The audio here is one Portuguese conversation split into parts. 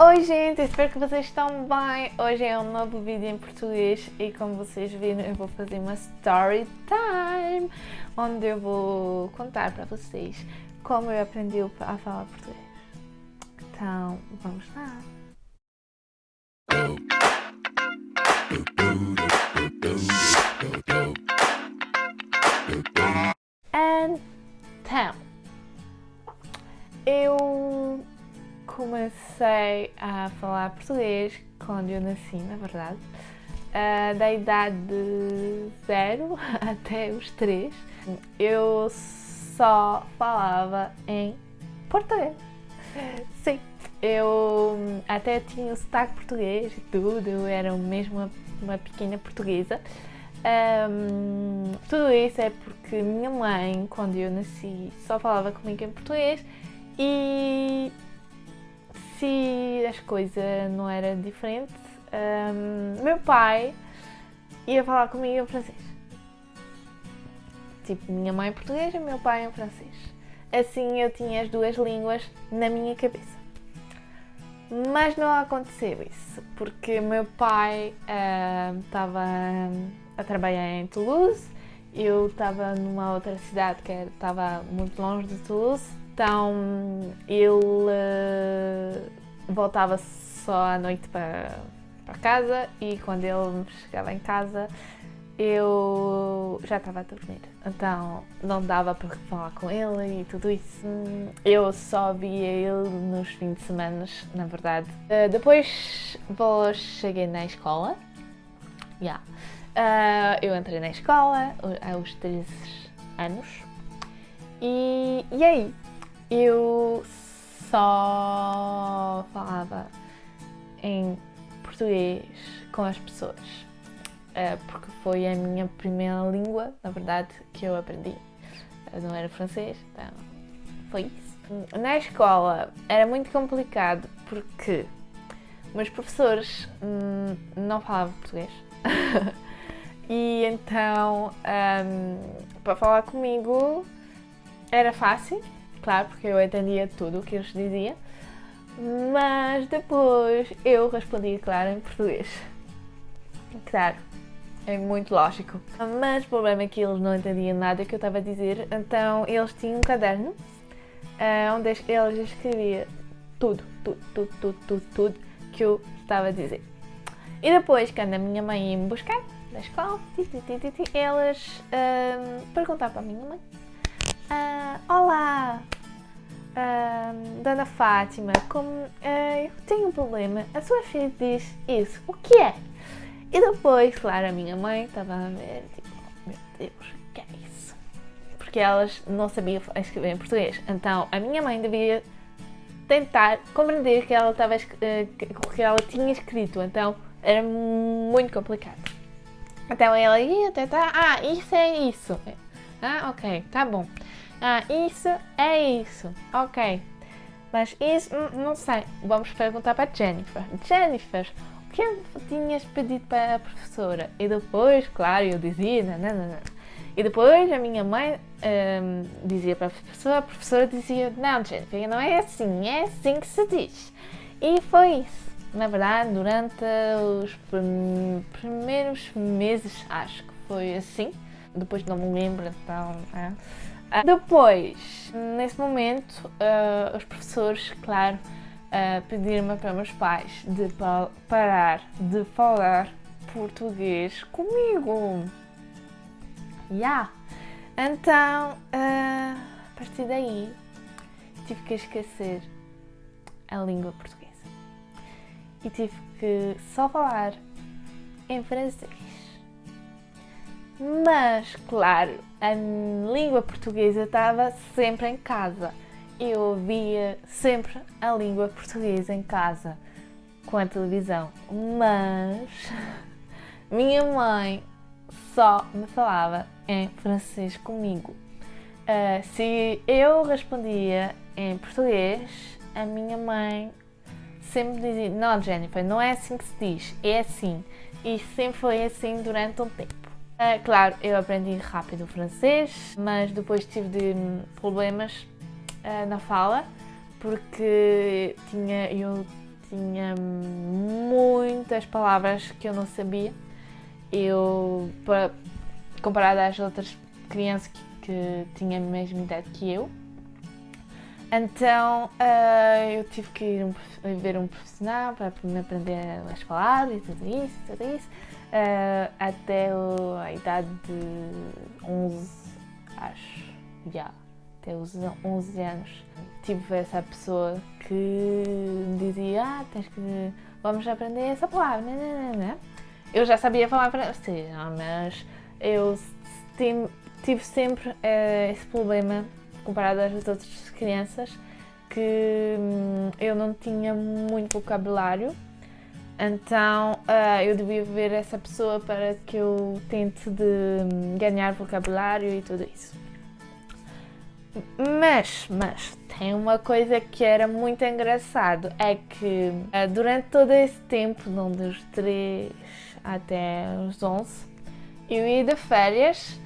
Oi gente, espero que vocês estão bem. Hoje é um novo vídeo em português e como vocês viram eu vou fazer uma story time onde eu vou contar para vocês como eu aprendi a falar português. Então, vamos lá. Então, eu comecei a falar português quando eu nasci, na verdade, da idade de 0 até os 3. Eu só falava em português. Sim, eu até tinha o sotaque português e tudo, eu era mesmo uma pequena portuguesa. Tudo isso é porque minha mãe, quando eu nasci, só falava comigo em português e se as coisas não eram diferentes, meu pai ia falar comigo em francês. Tipo, minha mãe em português e meu pai em francês. Assim eu tinha as duas línguas na minha cabeça. Mas não aconteceu isso, porque meu pai estava a trabalhar em Toulouse, eu estava numa outra cidade que estava muito longe de Toulouse, então ele voltava só à noite para casa e quando ele chegava em casa eu já estava a dormir, então não dava para falar com ele e tudo isso. Eu só via ele nos fins de semana, na verdade. Depois cheguei na escola. Eu entrei na escola aos 13 anos e aí eu só falava em português com as pessoas. Porque foi a minha primeira língua, na verdade, que eu aprendi. Não era francês, então foi isso. Na escola era muito complicado porque meus professores não falavam português. E então, para falar comigo era fácil, claro, porque eu entendia tudo o que eles diziam, mas depois eu respondia, claro, em português. Claro. É muito lógico. Mas o problema é que eles não entendiam nada que eu estava a dizer, então eles tinham um caderno onde eles escreviam tudo que eu estava a dizer. E depois, quando a minha mãe ia me buscar da escola, eles perguntavam para a minha mãe: Olá, Dona Fátima, eu tenho um problema, a sua filha diz isso, o que é? E depois, claro, a minha mãe estava a ver, tipo, meu Deus, o que é isso? Porque elas não sabiam escrever em português. Então, a minha mãe devia tentar compreender que ela que ela tinha escrito. Então, era muito complicado. Então, ela ia tentar, isso é isso. Ok, tá bom. Isso é isso. Ok. Mas isso, não sei. Vamos perguntar para a Jennifer. Jennifer, o que tinhas pedido para a professora? E depois, claro, eu dizia, não. E depois a minha mãe dizia para a professora dizia, não, Jennifer, não é assim que se diz. E foi isso. Na verdade, durante os primeiros meses, acho que foi assim. Depois não me lembro, então... Depois, nesse momento, os professores, claro, pediram-me para meus pais de parar de falar português comigo. Então, a partir daí, tive que esquecer a língua portuguesa e tive que só falar em francês. Mas, claro, a língua portuguesa estava sempre em casa. Eu ouvia sempre a língua portuguesa em casa, com a televisão. Mas minha mãe só me falava em francês comigo. Se eu respondia em português, a minha mãe sempre dizia, não, Jennifer, não é assim que se diz, é assim. E sempre foi assim durante um tempo. Claro, eu aprendi rápido o francês, mas depois tive problemas na fala, porque eu tinha muitas palavras que eu não sabia. Comparado às outras crianças que tinham a mesma idade que eu. Então eu tive que ir ver um profissional para me aprender as palavras e tudo isso. Até a idade de 11, acho, até os 11 anos. Tive essa pessoa que me dizia, vamos aprender essa palavra, né? Eu já sabia falar francês, mas eu tive sempre esse problema comparado às outras crianças, que eu não tinha muito vocabulário, então eu devia ver essa pessoa para que eu tente de ganhar vocabulário e tudo isso. Mas tem uma coisa que era muito engraçado, é que durante todo esse tempo, dos 3 até os 11, eu ia de férias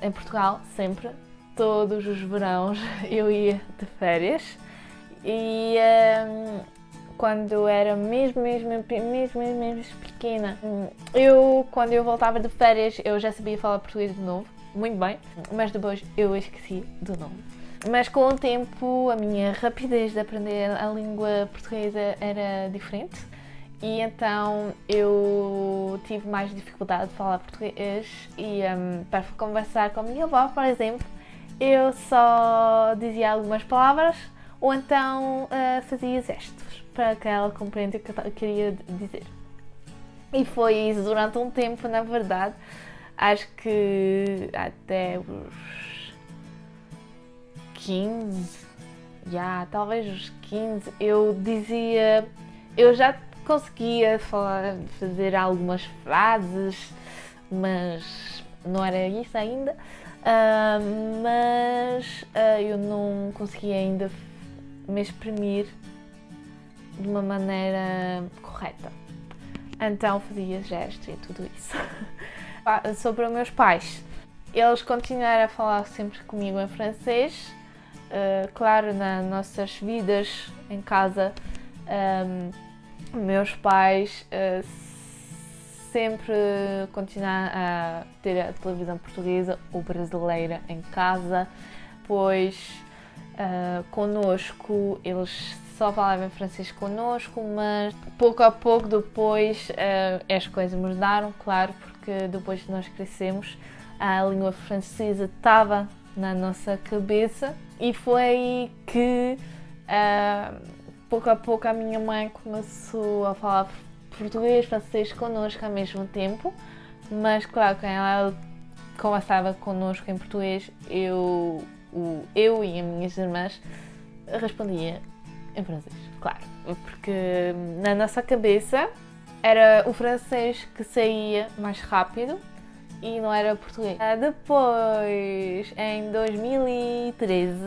em Portugal, sempre. Todos os verões eu ia de férias e quando eu era mesmo pequena, quando eu voltava de férias eu já sabia falar português de novo, muito bem, mas depois eu esqueci de novo. Mas com o tempo a minha rapidez de aprender a língua portuguesa era diferente e então eu tive mais dificuldade de falar português e para conversar com a minha avó, por exemplo, eu só dizia algumas palavras ou então fazia gestos para que ela compreenda o que eu queria dizer. E foi isso durante um tempo, na verdade. Acho que até os 15, talvez os 15, eu já conseguia fazer algumas frases, mas não era isso ainda. Mas eu não conseguia ainda me exprimir de uma maneira correta. Então fazia gestos e tudo isso. Sobre os meus pais, eles continuaram a falar sempre comigo em francês. Claro, nas nossas vidas em casa, meus pais sempre continuar a ter a televisão portuguesa ou brasileira em casa, pois connosco eles só falavam francês connosco, mas pouco a pouco depois as coisas mudaram, claro, porque depois que nós crescemos a língua francesa estava na nossa cabeça e foi aí que pouco a pouco a minha mãe começou a falar português, francês connosco ao mesmo tempo, mas claro, quando ela conversava connosco em português, eu e as minhas irmãs respondia em francês, claro, porque na nossa cabeça era o francês que saía mais rápido e não era o português. Depois, em 2013,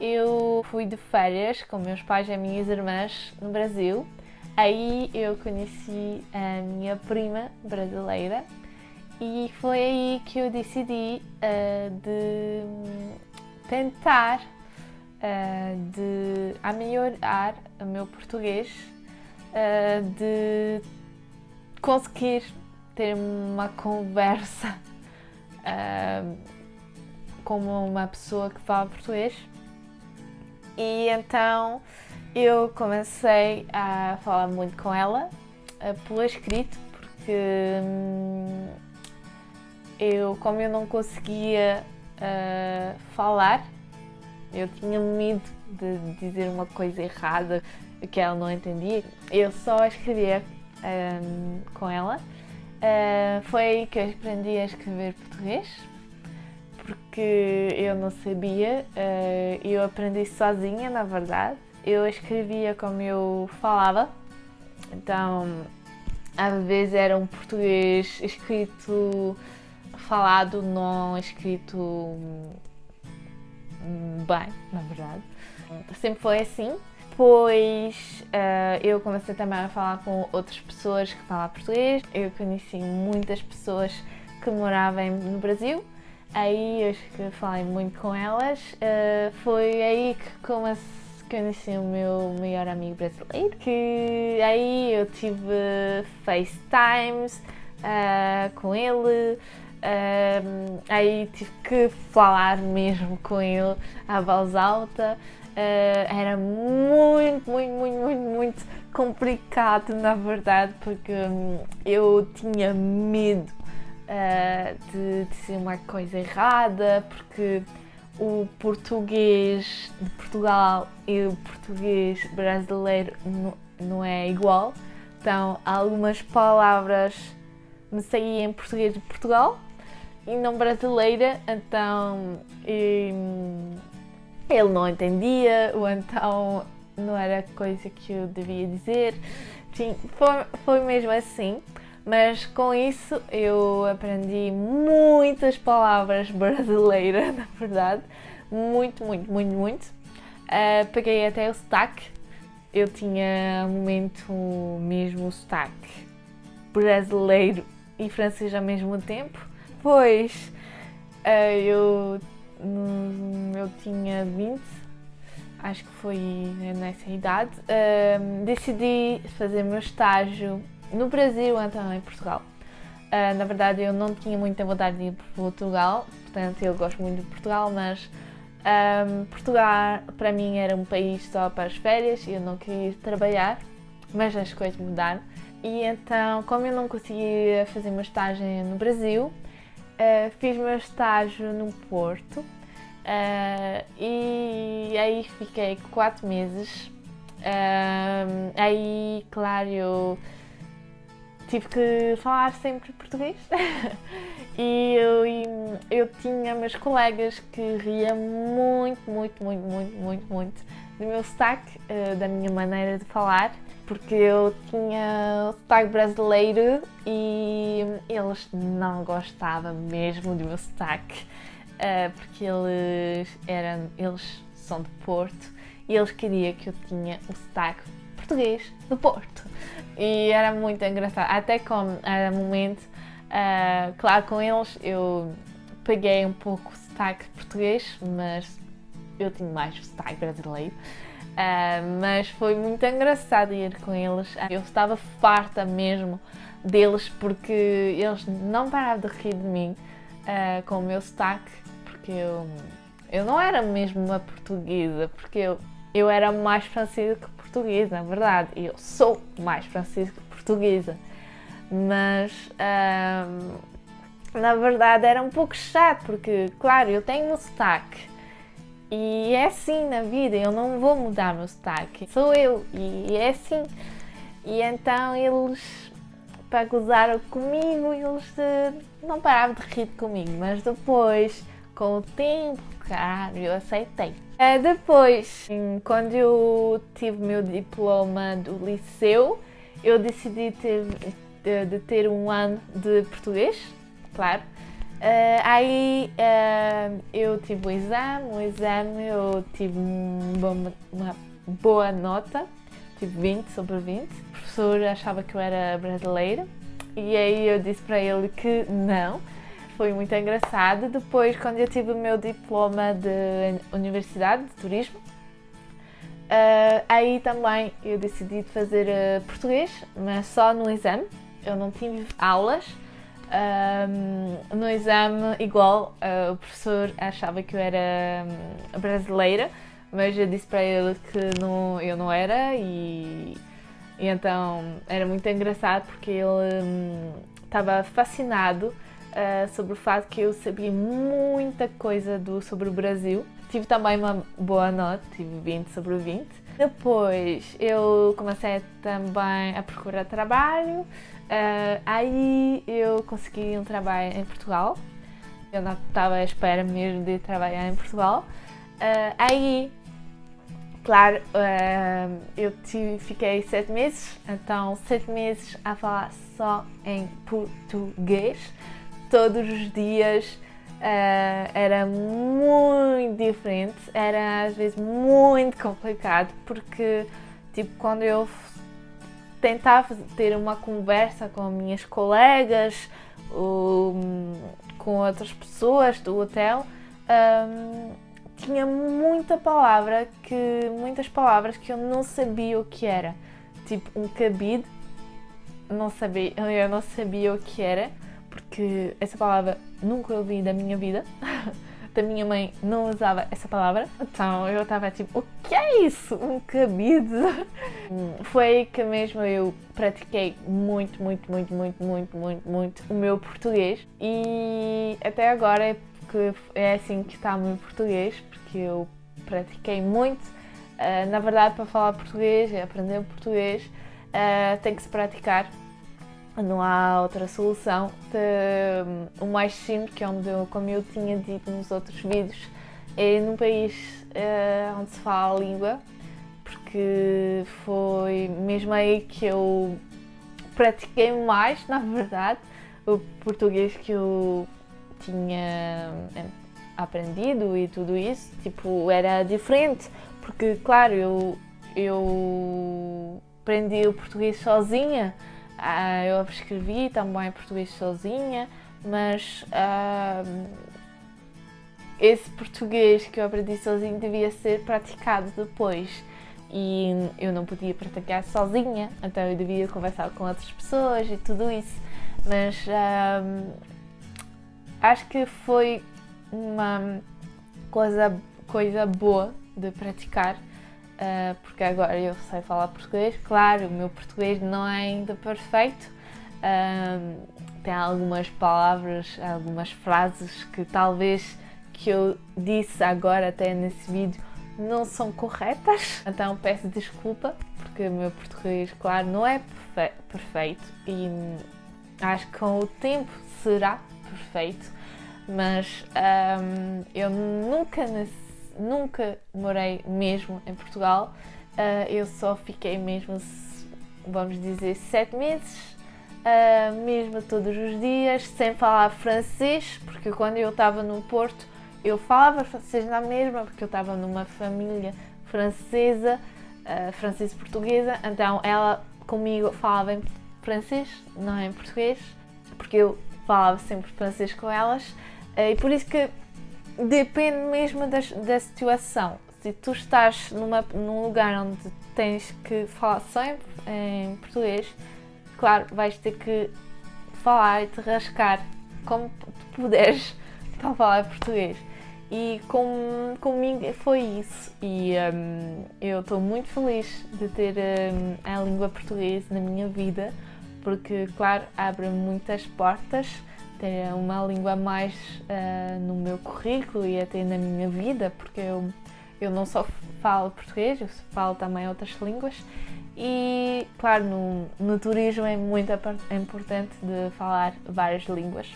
eu fui de férias com meus pais e as minhas irmãs no Brasil. Aí eu conheci a minha prima brasileira e foi aí que eu decidi de tentar de melhorar o meu português, de conseguir ter uma conversa com uma pessoa que fala português. E então eu comecei a falar muito com ela por escrito, porque como eu não conseguia falar, eu tinha medo de dizer uma coisa errada que ela não entendia. Eu só escrevia com ela. Foi aí que eu aprendi a escrever português, porque eu não sabia, eu aprendi sozinha, na verdade. Eu escrevia como eu falava, então às vezes era um português escrito, falado, não escrito bem, na verdade. Sempre foi assim. Depois eu comecei também a falar com outras pessoas que falam português. Eu conheci muitas pessoas que moravam no Brasil. Aí eu falei muito com elas. Foi aí conheci o meu melhor amigo brasileiro, que aí eu tive FaceTimes com ele, aí tive que falar mesmo com ele à voz alta. Era muito complicado, na verdade, porque eu tinha medo de dizer uma coisa errada, porque o português de Portugal e o português brasileiro não é igual. Então, algumas palavras me saíam em português de Portugal e não brasileira, então ele não entendia, ou então não era coisa que eu devia dizer. Sim, foi mesmo assim, mas com isso eu aprendi muitas palavras brasileiras, na verdade, muito. Peguei até o sotaque, eu tinha um momento mesmo o sotaque brasileiro e francês ao mesmo tempo. Depois eu tinha 20, acho que foi nessa idade, decidi fazer meu estágio no Brasil, então em Portugal. Na verdade eu não tinha muita vontade de ir para Portugal, portanto eu gosto muito de Portugal, mas Portugal para mim era um país só para as férias e eu não queria ir trabalhar, mas as coisas mudaram. E então, como eu não conseguia fazer meu estágio no Brasil, fiz meu estágio no Porto. E aí fiquei 4 meses. Aí, claro, eu tive que falar sempre português. E eu tinha meus colegas que riam muito do meu sotaque, da minha maneira de falar, porque eu tinha o sotaque brasileiro e eles não gostavam mesmo do meu sotaque, porque eles são de Porto e eles queriam que eu tinha o sotaque português do Porto. E era muito engraçado, até como era um momento, claro, com eles eu peguei um pouco o sotaque português, mas eu tinha mais o sotaque brasileiro. Mas foi muito engraçado ir com eles. Eu estava farta mesmo deles, porque eles não paravam de rir de mim com o meu sotaque, porque eu não era mesmo uma portuguesa, porque eu era mais francesa que portuguesa, na verdade. Eu sou mais francesa que portuguesa, mas na verdade era um pouco chato, porque, claro, eu tenho um sotaque. E é assim na vida, eu não vou mudar meu sotaque, sou eu, e é assim. E então eles, para gozar comigo, eles não paravam de rir comigo, mas depois, com o tempo, claro, eu aceitei. Depois, quando eu tive meu diploma do liceu, eu decidi de ter um ano de português, claro. Aí eu tive o exame eu tive uma boa nota, tive 20 sobre 20. O professor achava que eu era brasileira e aí eu disse para ele que não. Foi muito engraçado. Depois, quando eu tive o meu diploma de Universidade de Turismo, aí também eu decidi fazer português, mas só no exame. Eu não tive aulas. No exame, igual, o professor achava que eu era brasileira, mas eu disse para ele que eu não era, e então era muito engraçado, porque ele estava fascinado sobre o fato que eu sabia muita coisa sobre o Brasil. Tive também uma boa nota, tive 20 sobre 20. Depois eu comecei também a procurar trabalho. Aí eu consegui um trabalho em Portugal. Eu não estava à espera mesmo de trabalhar em Portugal. Aí, claro, eu fiquei 7 meses, então 7 meses a falar só em português, todos os dias. Era muito diferente, era às vezes muito complicado, porque tipo, quando eu tentava ter uma conversa com minhas colegas ou com outras pessoas do hotel, tinha muitas palavras que eu não sabia o que era. Tipo, um cabide, eu não sabia o que era, porque essa palavra nunca ouvi da minha vida. Da minha mãe não usava essa palavra, então eu estava tipo, o que é isso? Um cabide? Foi aí que mesmo eu pratiquei muito o meu português, e até agora é assim que está o meu português, porque eu pratiquei muito. Na verdade, para falar português, aprender português, tem que se praticar. Não há outra solução. O mais simples, que é como eu tinha dito nos outros vídeos, é num país onde se fala a língua, porque foi mesmo aí que eu pratiquei mais, na verdade, o português que eu tinha aprendido e tudo isso. Tipo, era diferente, porque claro, eu aprendi o português sozinha. Eu escrevi também português sozinha, mas esse português que eu aprendi sozinho devia ser praticado depois, e eu não podia praticar sozinha, então eu devia conversar com outras pessoas e tudo isso. Mas acho que foi uma coisa boa de praticar. Porque agora eu sei falar português. Claro, o meu português não é ainda perfeito, tem algumas palavras, algumas frases que talvez que eu disse agora até nesse vídeo não são corretas, então peço desculpa, porque o meu português, claro, não é perfeito, e acho que com o tempo será perfeito, mas eu nunca morei mesmo em Portugal. Eu só fiquei mesmo, vamos dizer, 7 meses, mesmo todos os dias, sem falar francês, porque quando eu estava no Porto eu falava francês na mesma, porque eu estava numa família francesa, francês-portuguesa, então ela comigo falava em francês, não em português, porque eu falava sempre francês com elas, e por isso que depende mesmo da situação. Se tu estás num lugar onde tens que falar sempre em português, claro, vais ter que falar e te rascar como tu puderes para falar português. E comigo foi isso. E eu estou muito feliz de ter a língua portuguesa na minha vida, porque, claro, abre muitas portas. Ter uma língua a mais no meu currículo e até na minha vida, porque eu não só falo português, eu falo também outras línguas, e claro, no turismo é muito importante de falar várias línguas.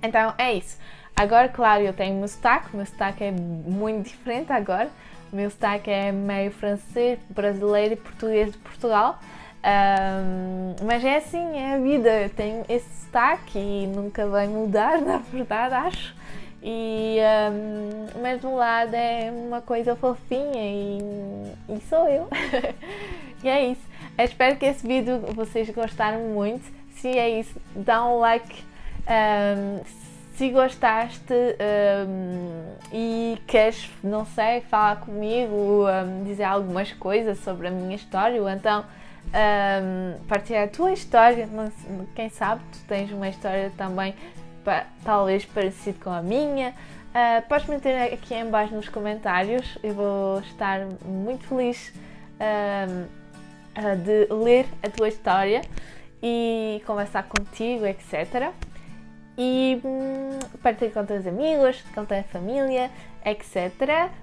Então é isso. Agora, claro, eu tenho o meu sotaque é muito diferente agora. O meu sotaque é meio francês, brasileiro e português de Portugal. Mas é assim, é a vida, eu tenho esse sotaque e nunca vai mudar, na verdade, acho. Mas do lado é uma coisa fofinha e sou eu. E é isso. Eu espero que esse vídeo vocês gostaram muito. Se é isso, dá um like. Se gostaste e queres, não sei, falar comigo, dizer algumas coisas sobre a minha história, ou então partilhar a tua história, quem sabe tu tens uma história também talvez parecida com a minha, podes meter aqui em baixo nos comentários, eu vou estar muito feliz de ler a tua história e conversar contigo, etc. E partilhar com teus amigos, com a tua família, etc.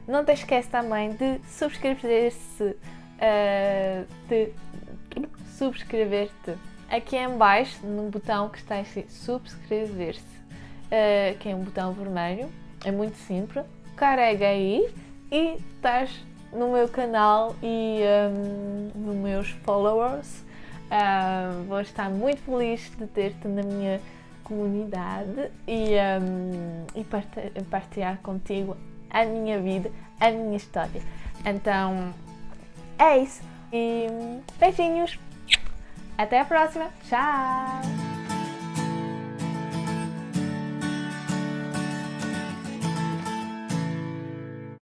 Não te esqueças também de subscrever-te aqui em baixo no botão que está escrito subscrever-se, que é um botão vermelho, é muito simples, carrega aí e estás no meu canal e nos meus followers. Vou estar muito feliz de ter-te na minha comunidade e partilhar contigo a minha vida, a minha história. Então é isso e beijinhos, até a próxima, tchau!